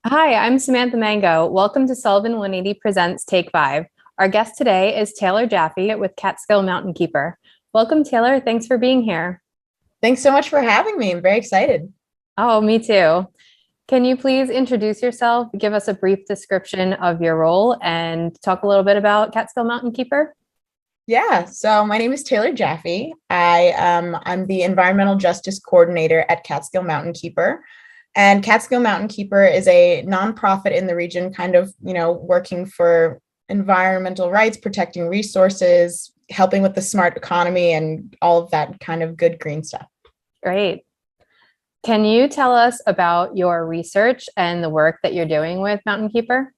Hi, I'm Samantha Mango. Welcome to Sullivan 180 Presents Take 5. Our guest today is Taylor Jaffe with Catskill Mountainkeeper. Welcome, Taylor. Thanks for being here. Thanks so much for having me. I'm very excited. Oh, me too. Can you please introduce yourself, give us a brief description of your role, and talk a little bit about Catskill Mountainkeeper? Yeah, so my name is Taylor Jaffe. I'm the environmental justice coordinator at Catskill Mountainkeeper. And Catskill Mountainkeeper is a nonprofit in the region, kind of, working for environmental rights, protecting resources, helping with the smart economy and all of that kind of good green stuff. Great. Can you tell us about your research and the work that you're doing with Mountain Keeper?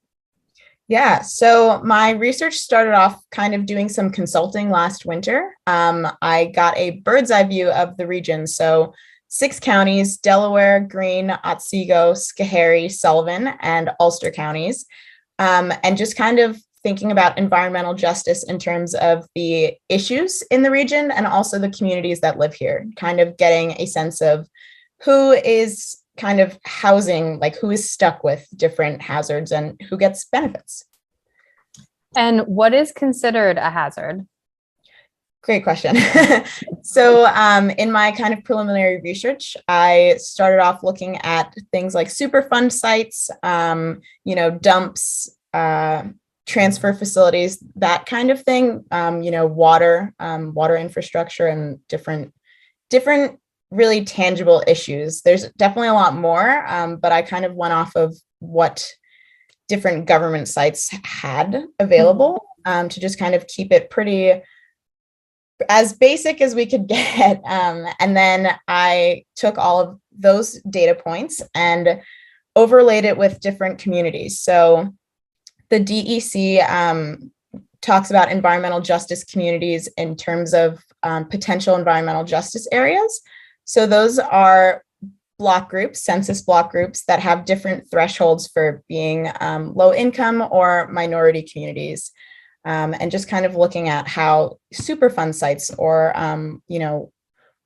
Yeah, so my research started off kind of doing some consulting last winter. I got a bird's eye view of the region. So 6 counties, Delaware, Greene, Otsego, Schoharie, Sullivan, and Ulster counties. And just kind of thinking about environmental justice in terms of the issues in the region and also the communities that live here, kind of getting a sense of who is kind of housing, like who is stuck with different hazards and who gets benefits. And what is considered a hazard? Great question. So in my kind of preliminary research, I started off looking at things like Superfund sites, dumps, transfer facilities, that kind of thing, water infrastructure and different really tangible issues. There's definitely a lot more, but I kind of went off of what different government sites had available to just kind of keep it pretty as basic as we could get. And then I took all of those data points and overlaid it with different communities. So the DEC talks about environmental justice communities in terms of potential environmental justice areas. So those are block groups, census block groups that have different thresholds for being low income or minority communities. And just kind of looking at how Superfund sites or,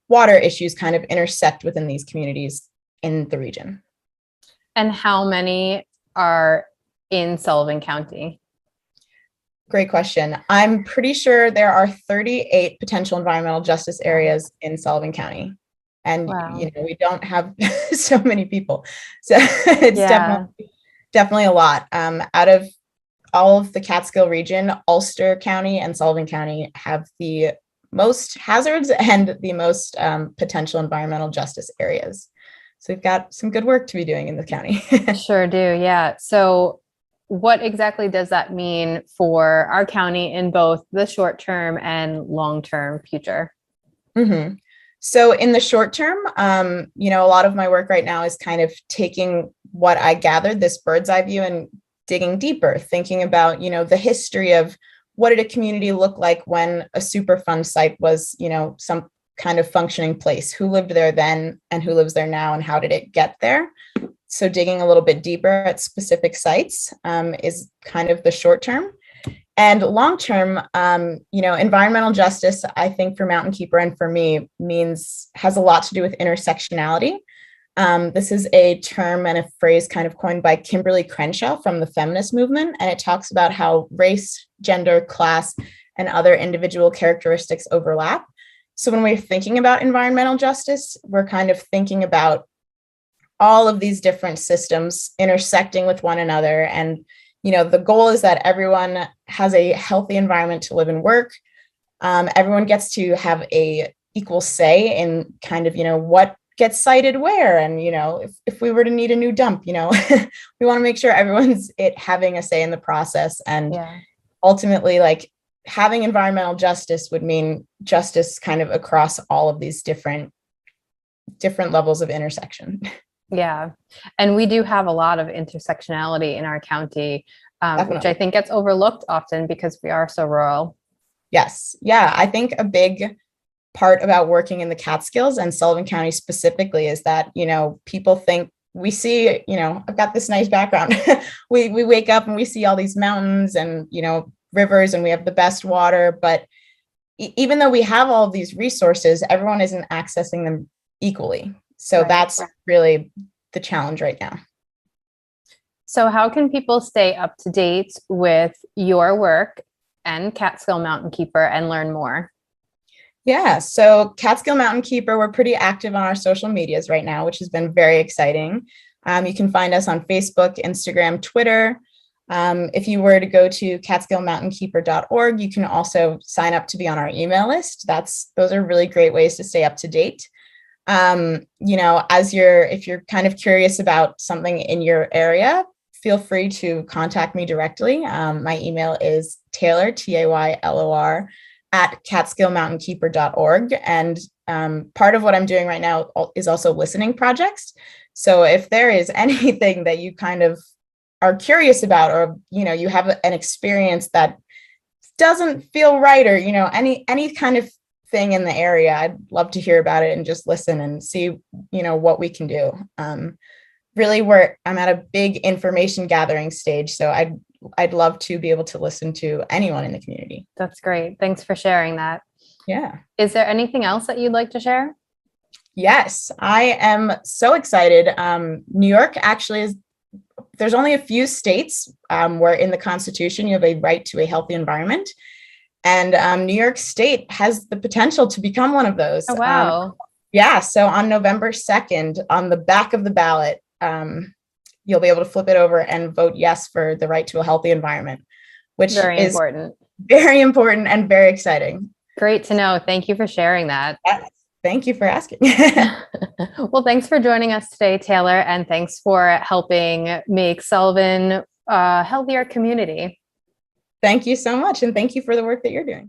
water issues kind of intersect within these communities in the region. And how many are in Sullivan County? Great question. I'm pretty sure there are 38 potential environmental justice areas in Sullivan County. And Wow. we don't have so many people. So it's Yeah. definitely a lot. Out of all of the Catskill region, Ulster County and Sullivan County have the most hazards and the most potential environmental justice areas. So we've got some good work to be doing in the county. Sure do. Yeah. So, what exactly does that mean for our county in both the short term and long term future? Mm-hmm. So in the short term, a lot of my work right now is kind of taking what I gathered, this bird's eye view, and digging deeper, thinking about, the history of what did a community look like when a Superfund site was, some kind of functioning place, who lived there then and who lives there now and how did it get there? So digging a little bit deeper at specific sites is kind of the short term. And long term, environmental justice, I think for Mountain Keeper and for me has a lot to do with intersectionality. This is a term and a phrase kind of coined by Kimberly Crenshaw from the feminist movement. And it talks about how race, gender, class, and other individual characteristics overlap. So when we're thinking about environmental justice, we're kind of thinking about all of these different systems intersecting with one another. And the goal is that everyone has a healthy environment to live and work. Everyone gets to have a equal say in kind of, what gets cited where. And, if we were to need a new dump, we want to make sure everyone's having a say in the process. And ultimately, like having environmental justice would mean justice kind of across all of these different levels of intersection. Yeah. And we do have a lot of intersectionality in our county, which I Definitely. think gets overlooked often because we are so rural. Yes. Yeah. I think a big part about working in the Catskills and Sullivan County specifically is that, people think we see, I've got this nice background. we wake up and we see all these mountains and, rivers and we have the best water. But even though we have all of these resources, everyone isn't accessing them equally. So Right. that's really the challenge right now. So how can people stay up to date with your work and Catskill Mountainkeeper and learn more? Yeah, so Catskill Mountainkeeper, we're pretty active on our social medias right now, which has been very exciting. You can find us on Facebook, Instagram, Twitter. If you were to go to catskillmountainkeeper.org, you can also sign up to be on our email list. Those are really great ways to stay up to date. If you're kind of curious about something in your area, feel free to contact me directly. My email is Taylor, Taylor, at catskillmountainkeeper.org. And part of what I'm doing right now is also listening projects. So if there is anything that you kind of are curious about, or, you have an experience that doesn't feel right, or, any kind of thing in the area, I'd love to hear about it and just listen and see, what we can do. Really, I'm at a big information gathering stage. So I'd love to be able to listen to anyone in the community. That's great. Thanks for sharing that. Yeah. Is there anything else that you'd like to share? Yes, I am so excited. New York actually there's only a few states where in the Constitution you have a right to a healthy environment. And New York State has the potential to become one of those. Oh, wow. Yeah, so on November 2nd, on the back of the ballot, you'll be able to flip it over and vote yes for the right to a healthy environment, which is very important and very exciting. Great to know. Thank you for sharing that. Yes, thank you for asking. Well, thanks for joining us today, Taylor, and thanks for helping make Sullivan a healthier community. Thank you so much, and thank you for the work that you're doing.